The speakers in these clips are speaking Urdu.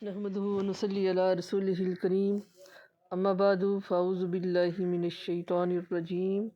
نحمده ونصلي على رسوله الكريم اما بعد فاعوذ بالله من الشیطان الرجیم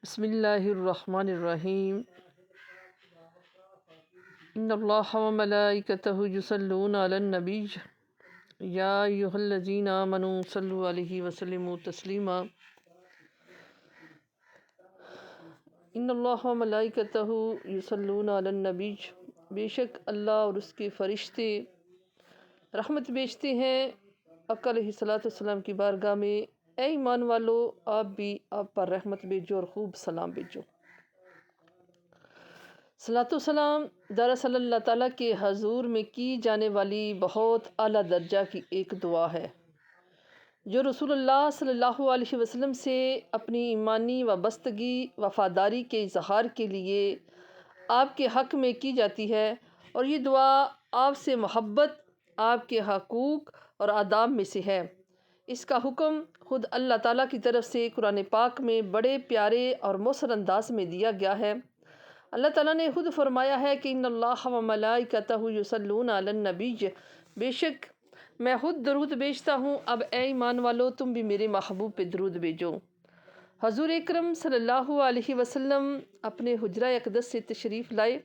بسم اللہ الرحمن الرحیم ان اللہ وملائکته یصلون علی النبی یا ایھا الذین آمنوا صلوا علیہ وسلموا تسلیما ان اللہ وملائکته یصلون علی النبی، بے شک اللہ اور اس کے فرشتے رحمت بیچتے ہیں آقا علیہ السلام کی بارگاہ میں۔ اے ایمان والو، آپ بھی آپ پر رحمت بھیجو اور خوب سلام بھیجو۔ صلاۃ و سلام دراصل اللہ تعالیٰ کے حضور میں کی جانے والی بہت اعلیٰ درجہ کی ایک دعا ہے، جو رسول اللہ صلی اللہ علیہ وسلم سے اپنی ایمانی وابستگی وفاداری کے اظہار کے لیے آپ کے حق میں کی جاتی ہے، اور یہ دعا آپ سے محبت، آپ کے حقوق اور آداب میں سے ہے۔ اس کا حکم خود اللہ تعالیٰ کی طرف سے قرآن پاک میں بڑے پیارے اور مؤثر انداز میں دیا گیا ہے۔ اللہ تعالیٰ نے خود فرمایا ہے کہ ان اللہ وملائکتہ یصلون علی النبی، بے شک میں خود درود بھیجتا ہوں، اب اے ایمان والو تم بھی میرے محبوب پہ درود بھیجو۔ حضور اکرم صلی اللہ علیہ وسلم اپنے حجرہ اقدس سے تشریف لائے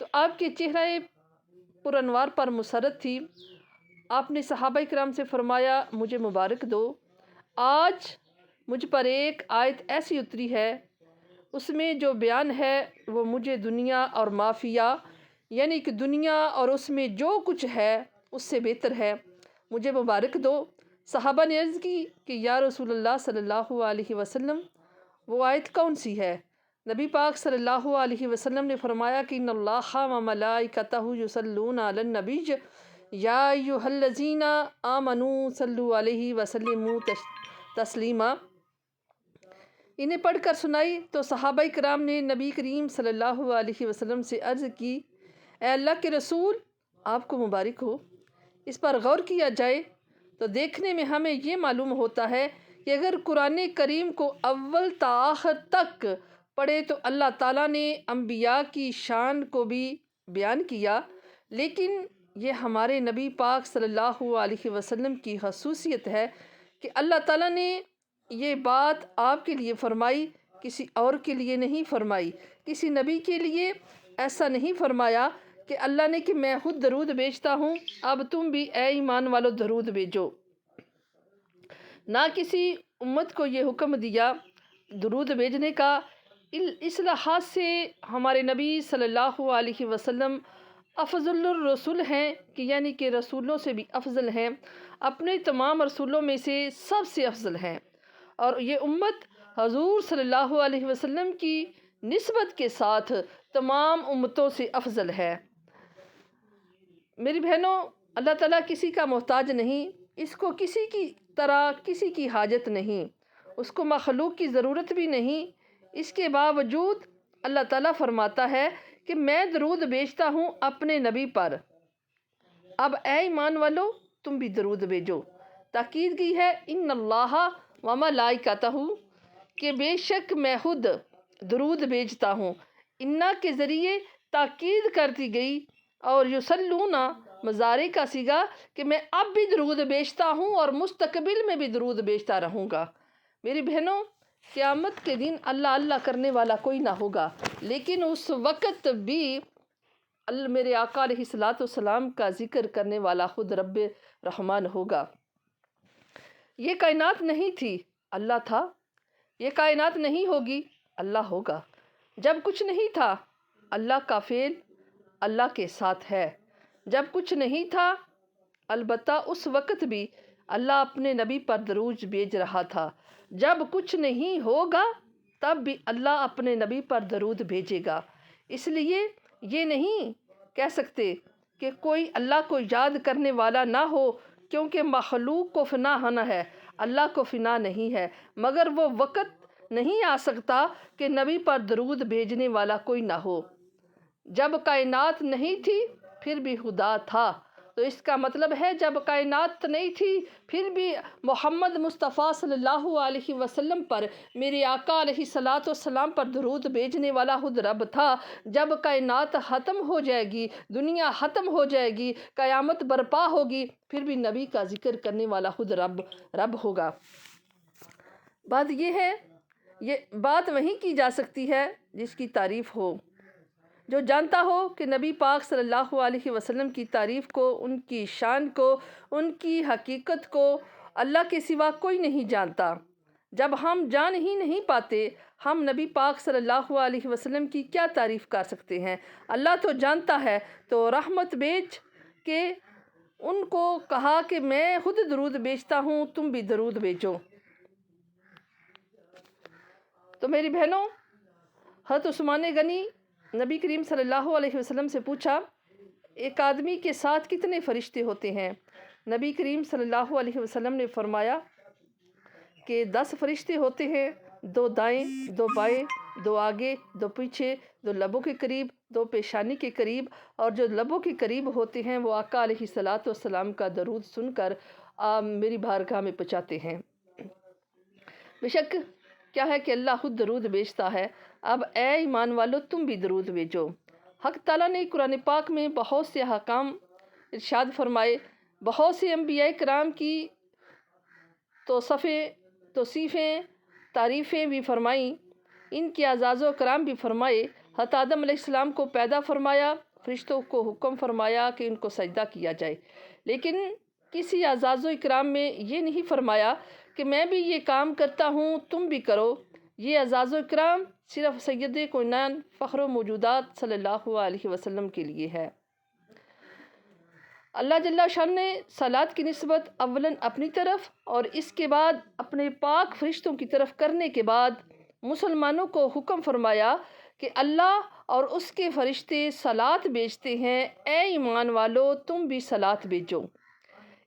تو آپ کے چہرہ پر انوار پر مسرت تھی۔ آپ نے صحابہ کرام سے فرمایا، مجھے مبارک دو، آج مجھ پر ایک آیت ایسی اتری ہے، اس میں جو بیان ہے وہ مجھے دنیا اور معافیہ، یعنی کہ دنیا اور اس میں جو کچھ ہے اس سے بہتر ہے، مجھے مبارک دو۔ صحابہ نے عرض کی کہ یا رسول اللہ صلی اللہ علیہ وسلم، وہ آیت کون سی ہے؟ نبی پاک صلی اللہ علیہ وسلم نے فرمایا کہ ان اللہ وملائکتہ یصلون علی النبی یا ایھا الذین آمنوا صلوا علیہ وسلموا تسلیما۔ انہیں پڑھ کر سنائی تو صحابہ کرام نے نبی کریم صلی اللہ علیہ وسلم سے عرض کی، اے اللہ کے رسول، آپ کو مبارک ہو۔ اس پر غور کیا جائے تو دیکھنے میں ہمیں یہ معلوم ہوتا ہے کہ اگر قرآن کریم کو اول تا آخر تک پڑھے تو اللہ تعالیٰ نے انبیاء کی شان کو بھی بیان کیا، لیکن یہ ہمارے نبی پاک صلی اللہ علیہ وسلم کی خصوصیت ہے کہ اللہ تعالیٰ نے یہ بات آپ کے لیے فرمائی، کسی اور کے لیے نہیں فرمائی۔ کسی نبی کے لیے ایسا نہیں فرمایا کہ اللہ نے کہ میں خود درود بھیجتا ہوں، اب تم بھی اے ایمان والو درود بھیجو۔ نہ کسی امت کو یہ حکم دیا درود بھیجنے کا۔ اس لحاظ سے ہمارے نبی صلی اللہ علیہ وسلم افضل الرسول ہیں، کہ یعنی کہ رسولوں سے بھی افضل ہیں، اپنے تمام رسولوں میں سے سب سے افضل ہیں، اور یہ امت حضور صلی اللہ علیہ وسلم کی نسبت کے ساتھ تمام امتوں سے افضل ہے۔ میری بہنوں، اللہ تعالیٰ کسی کا محتاج نہیں، اس کو کسی کی طرح کسی کی حاجت نہیں، اس کو مخلوق کی ضرورت بھی نہیں۔ اس کے باوجود اللہ تعالیٰ فرماتا ہے کہ میں درود بھیجتا ہوں اپنے نبی پر، اب اے ایمان والو تم بھی درود بھیجو۔ تاکید کی ہے ان اللہ وملائکتہ، کہ بے شک میں خود درود بھیجتا ہوں۔ انا کے ذریعے تاکید کر دی گئی، اور یصلون مضارع کا صیغہ کہ میں اب بھی درود بھیجتا ہوں اور مستقبل میں بھی درود بھیجتا رہوں گا۔ میری بہنوں، قیامت کے دن اللہ اللہ کرنے والا کوئی نہ ہوگا، لیکن اس وقت بھی میرے آقا علیہ السلام کا ذکر کرنے والا خود رب رحمان ہوگا۔ یہ کائنات نہیں تھی، اللہ تھا۔ یہ کائنات نہیں ہوگی، اللہ ہوگا۔ جب کچھ نہیں تھا، اللہ کا فعل اللہ کے ساتھ ہے۔ جب کچھ نہیں تھا، البتہ اس وقت بھی اللہ اپنے نبی پر درود بھیج رہا تھا۔ جب کچھ نہیں ہوگا، تب بھی اللہ اپنے نبی پر درود بھیجے گا۔ اس لیے یہ نہیں کہہ سکتے کہ کوئی اللہ کو یاد کرنے والا نہ ہو، کیونکہ مخلوق کو فنا ہونا ہے، اللہ کو فنا نہیں ہے، مگر وہ وقت نہیں آ سکتا کہ نبی پر درود بھیجنے والا کوئی نہ ہو۔ جب کائنات نہیں تھی پھر بھی خدا تھا، تو اس کا مطلب ہے جب کائنات نہیں تھی پھر بھی محمد مصطفیٰ صلی اللہ علیہ وسلم پر، میرے آقا علیہ الصلاۃ والسلام پر درود بھیجنے والا خود رب تھا۔ جب کائنات ختم ہو جائے گی، دنیا ختم ہو جائے گی، قیامت برپا ہوگی، پھر بھی نبی کا ذکر کرنے والا خود رب ہوگا۔ بات یہ ہے، یہ بات وہیں کی جا سکتی ہے جس کی تعریف ہو، جو جانتا ہو کہ نبی پاک صلی اللہ علیہ وسلم کی تعریف کو، ان کی شان کو، ان کی حقیقت کو اللہ کے سوا کوئی نہیں جانتا۔ جب ہم جان ہی نہیں پاتے، ہم نبی پاک صلی اللہ علیہ وسلم کی کیا تعریف کر سکتے ہیں؟ اللہ تو جانتا ہے، تو رحمت بھیج کے ان کو کہا کہ میں خود درود بھیجتا ہوں، تم بھی درود بھیجو۔ تو میری بہنوں، حضرت عثمان غنی نبی کریم صلی اللہ علیہ وسلم سے پوچھا، ایک آدمی کے ساتھ کتنے فرشتے ہوتے ہیں؟ نبی کریم صلی اللہ علیہ وسلم نے فرمایا کہ 10 فرشتے ہوتے ہیں، 2 دائیں، 2 بائیں، 2 آگے، 2 پیچھے، 2 لبوں کے قریب، 2 پیشانی کے قریب، اور جو لبوں کے قریب ہوتے ہیں وہ آقا علیہ الصلاۃ والسلام کا درود سن کر میری بارگاہ میں پہنچاتے ہیں۔ بے شک کیا ہے کہ اللہ خود درود بھیجتا ہے۔ اب اے ایمان والو، تم بھی درود بھیجو۔ حق تعالیٰ نے قرآن پاک میں بہت سے احکام ارشاد فرمائے، بہت سے انبیاء کرام کی توصیفیں، تعریفیں بھی فرمائیں، ان کے اعزاز و کرام بھی فرمائے۔ حضرت آدم علیہ السلام کو پیدا فرمایا، فرشتوں کو حکم فرمایا کہ ان کو سجدہ کیا جائے، لیکن کسی اعزاز و اکرام میں یہ نہیں فرمایا کہ میں بھی یہ کام کرتا ہوں، تم بھی کرو۔ یہ اعزاز و اکرام صرف سید کونین فخر و موجودات صلی اللہ علیہ وسلم کے لیے ہے۔ اللہ جل شان نے صلات کی نسبت اولاً اپنی طرف اور اس کے بعد اپنے پاک فرشتوں کی طرف کرنے کے بعد مسلمانوں کو حکم فرمایا کہ اللہ اور اس کے فرشتے صلات بھیجتے ہیں، اے ایمان والو تم بھی صلات بھیجو۔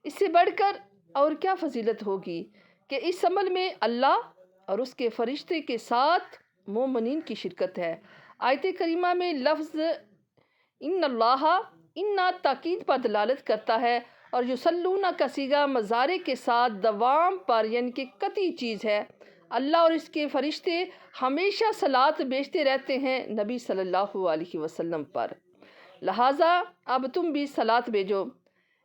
اس سے بڑھ کر اور کیا فضیلت ہوگی کہ اس عمل میں اللہ اور اس کے فرشتے کے ساتھ مومنین کی شرکت ہے۔ آیت کریمہ میں لفظ ان اللہ تاکید پر دلالت کرتا ہے، اور یصلون کا صیغہ مضارع کے ساتھ دوام پر یعنی کہ قطعی چیز ہے۔ اللہ اور اس کے فرشتے ہمیشہ صلات بھیجتے رہتے ہیں نبی صلی اللہ علیہ وسلم پر، لہٰذا اب تم بھی صلات بھیجو۔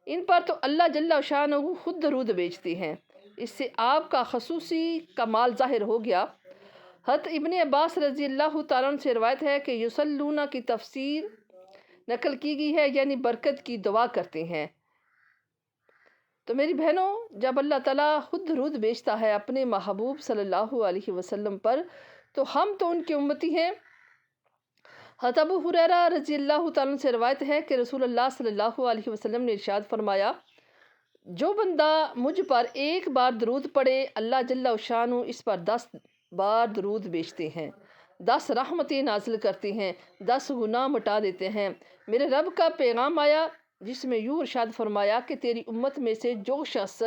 ان پر تو اللہ جل شانہ خود درود بھیجتے ہیں، اس سے آپ کا خصوصی کمال ظاہر ہو گیا۔ حضرت ابن عباس رضی اللہ تعالیٰ عنہ سے روایت ہے کہ یصلون کی تفسیر نقل کی گئی ہے، یعنی برکت کی دعا کرتے ہیں۔ تو میری بہنوں، جب اللہ تعالیٰ خود درود بھیجتا ہے اپنے محبوب صلی اللہ علیہ وسلم پر، تو ہم تو ان کے امتی ہیں۔ حضرت ابو ہریرہ رضی اللہ تعالیٰ عنہ سے روایت ہے کہ رسول اللہ صلی اللہ علیہ وسلم نے ارشاد فرمایا، جو بندہ مجھ پر ایک بار درود پڑھے، اللہ جل شانہ اس پر 10 بار درود بھیجتے ہیں، 10 رحمتیں نازل کرتے ہیں، 10 گناہ مٹا دیتے ہیں۔ میرے رب کا پیغام آیا جس میں یوں ارشاد فرمایا کہ تیری امت میں سے جو شخص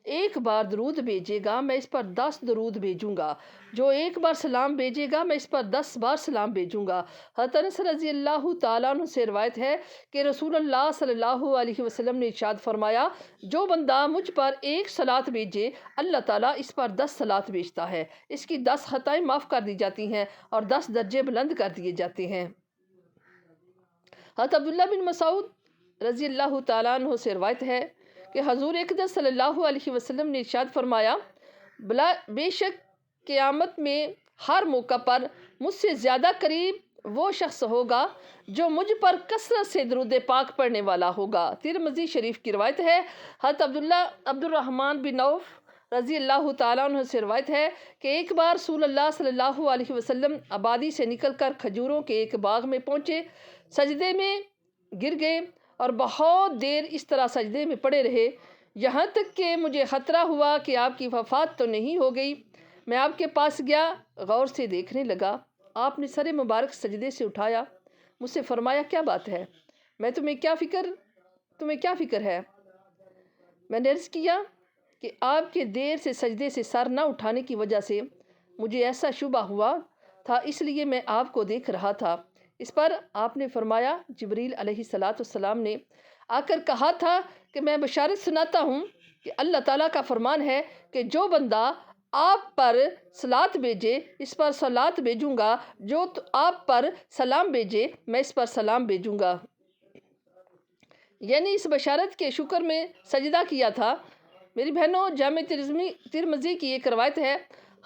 ایک بار درود بھیجے گا میں اس پر 10 درود بھیجوں گا، جو ایک بار سلام بھیجے گا میں اس پر 10 بار سلام بھیجوں گا۔ حضرت انس رضی اللہ تعالیٰ عنہ سے روایت ہے کہ رسول اللہ صلی اللہ علیہ وسلم نے ارشاد فرمایا، جو بندہ مجھ پر ایک صلات بھیجے اللہ تعالیٰ اس پر 10 صلات بھیجتا ہے، اس کی 10 خطائیں معاف کر دی جاتی ہیں اور 10 درجے بلند کر دیے جاتے ہیں۔ حضرت عبداللہ بن مسعود رضی اللہ تعالیٰ عنہ سے روایت ہے کہ حضور اقدس صلی اللہ علیہ وسلم نے ارشاد فرمایا، بے شک قیامت میں ہر موقع پر مجھ سے زیادہ قریب وہ شخص ہوگا جو مجھ پر کثرت سے درود پاک پڑھنے والا ہوگا۔ ترمذی شریف کی روایت ہے۔ حضرت عبد الرحمن بن عوف رضی اللہ تعالیٰ عنہ سے روایت ہے کہ ایک بار رسول اللہ صلی اللہ علیہ وسلم آبادی سے نکل کر کھجوروں کے ایک باغ میں پہنچے، سجدے میں گر گئے اور بہت دیر اس طرح سجدے میں پڑے رہے، یہاں تک کہ مجھے خطرہ ہوا کہ آپ کی وفات تو نہیں ہو گئی۔ میں آپ کے پاس گیا، غور سے دیکھنے لگا، آپ نے سر مبارک سجدے سے اٹھایا، مجھ سے فرمایا کیا بات ہے؟ تمہیں کیا فکر ہے؟ میں نے عرض کیا کہ آپ کے دیر سے سجدے سے سر نہ اٹھانے کی وجہ سے مجھے ایسا شبہ ہوا تھا، اس لیے میں آپ کو دیکھ رہا تھا۔ اس پر آپ نے فرمایا، جبریل علیہ السلام نے آ کر کہا تھا کہ میں بشارت سناتا ہوں کہ اللہ تعالیٰ کا فرمان ہے کہ جو بندہ آپ پر صلات بھیجے اس پر صلات بھیجوں گا، جو آپ پر سلام بھیجے میں اس پر سلام بھیجوں گا۔ یعنی اس بشارت کے شکر میں سجدہ کیا تھا۔ میری بہنوں، جامع ترمذی کی ایک روایت ہے،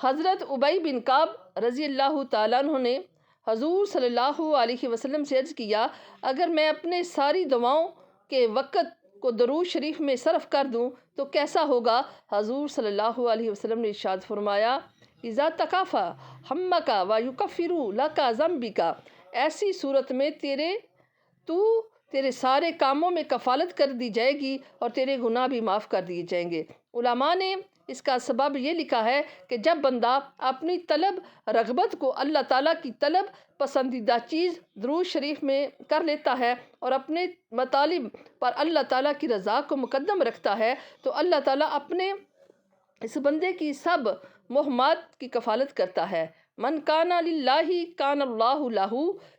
حضرت ابی بن کعب رضی اللہ تعالیٰ عنہ نے حضور صلی اللہ علیہ وسلم سے عرض کیا، اگر میں اپنے ساری دعاؤں کے وقت کو درود شریف میں صرف کر دوں تو کیسا ہوگا؟ حضور صلی اللہ علیہ وسلم نے ارشاد فرمایا، اذا تکافا ہمک و یکفر لک ذنبک، ایسی صورت میں تیرے سارے کاموں میں کفالت کر دی جائے گی اور تیرے گناہ بھی معاف کر دیے جائیں گے۔ علماء نے اس کا سبب یہ لکھا ہے کہ جب بندہ اپنی طلب رغبت کو اللہ تعالیٰ کی طلب پسندیدہ چیز درود شریف میں کر لیتا ہے اور اپنے مطالب پر اللہ تعالیٰ کی رضا کو مقدم رکھتا ہے تو اللہ تعالیٰ اپنے اس بندے کی سب مہمات کی کفالت کرتا ہے۔ من کان للہ کان اللہ لہ،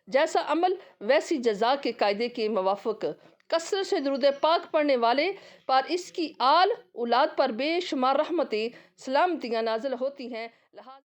جیسا عمل ویسی جزا کے قاعدے کے موافق کثرت سے درود پاک پڑھنے والے پر اس کی آل اولاد پر بے شمار رحمتیں سلامتیاں نازل ہوتی ہیں۔